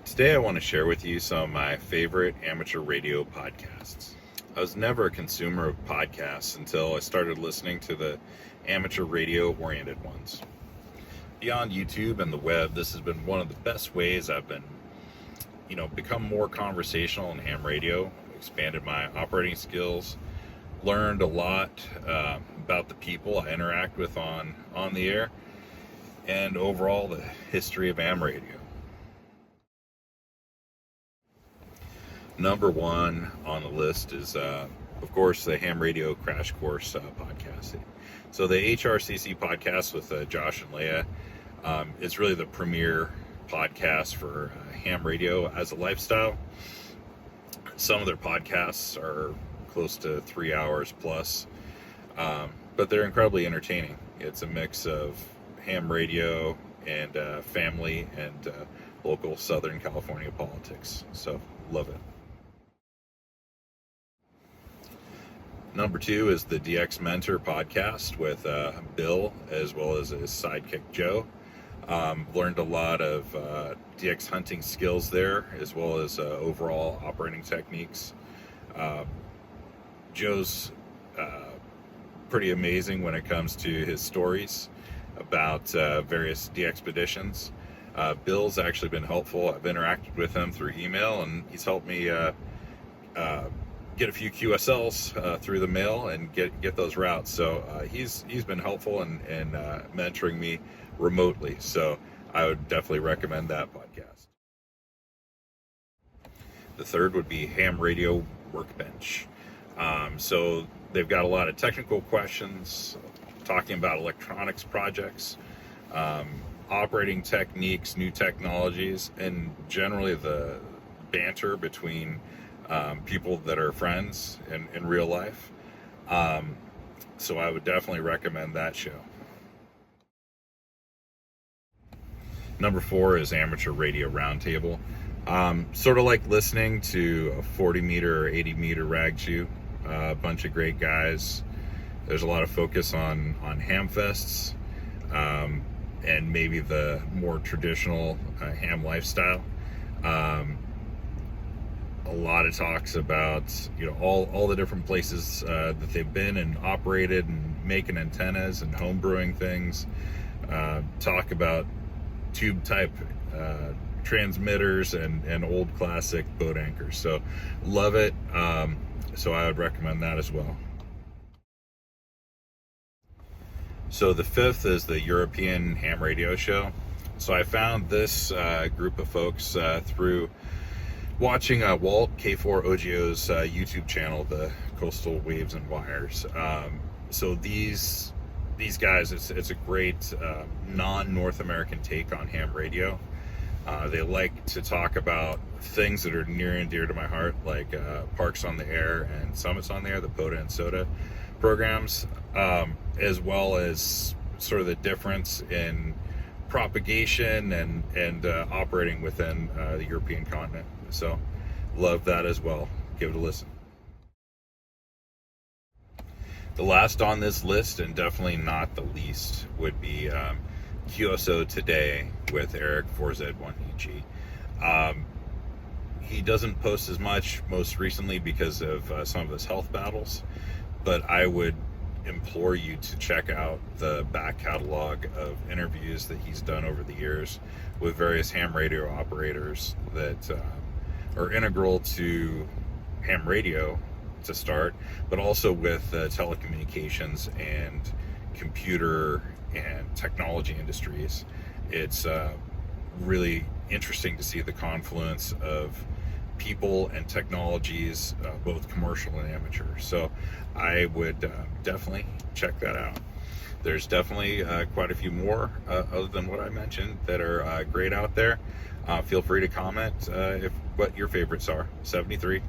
Today I want to share with you some of my favorite amateur radio podcasts. I was never a consumer of podcasts until I started listening to the amateur radio-oriented ones. Beyond YouTube and the web, this has been one of the best ways I've been, become more conversational in ham radio, expanded my operating skills, learned a lot about the people I interact with on the air, and overall the history of ham radio. Number one on the list is, of course, the Ham Radio Crash Course podcast. So the HRCC podcast with Josh and Leah is really the premier podcast for ham radio as a lifestyle. Some of their podcasts are close to 3 hours plus, but they're incredibly entertaining. It's a mix of ham radio and family and local Southern California politics. So love it. Number two is the DX Mentor podcast with Bill as well as his sidekick Joe. Learned a lot of DX hunting skills there as well as overall operating techniques. Joe's pretty amazing when it comes to his stories about various DXpeditions. Bill's actually been helpful. I've interacted with him through email and he's helped me get a few QSLs through the mail and get those routes. So he's been helpful in mentoring me remotely. So I would definitely recommend that podcast. The third would be Ham Radio Workbench. So they've got a lot of technical questions, talking about electronics projects, operating techniques, new technologies, and generally the banter between people that are friends in real life. So I would definitely recommend that show. Number four is Amateur Radio Roundtable. Sort of like listening to a 40 meter or 80 meter rag chew. A bunch of great guys. There's a lot of focus on ham fests and maybe the more traditional ham lifestyle. A lot of talks about all the different places that they've been and operated and making antennas and home brewing things. Talk about tube type transmitters and old classic boat anchors. So love it. So I would recommend that as well. So the fifth is the European Ham Radio Show. So I found this group of folks through watching Walt K4OGO's YouTube channel, the Coastal Waves and Wires. So these guys, it's a great non-North American take on ham radio. They like to talk about things that are near and dear to my heart, like Parks on the Air and Summits on the Air, the POTA and SOTA programs, as well as sort of the difference in propagation and operating within the European continent. So love that as well. Give it a listen. The last on this list, and definitely not the least, would be QSO Today with Eric 4Z1EG. He doesn't post as much most recently because of some of his health battles, but I would implore you to check out the back catalog of interviews that he's done over the years with various ham radio operators that are integral to ham radio to start, but also with telecommunications and computer and technology industries. It's really interesting to see the confluence of people and technologies, both commercial and amateur. So I would definitely check that out. There's definitely quite a few more other than what I mentioned that are great out there. Feel free to comment if what your favorites are. 73.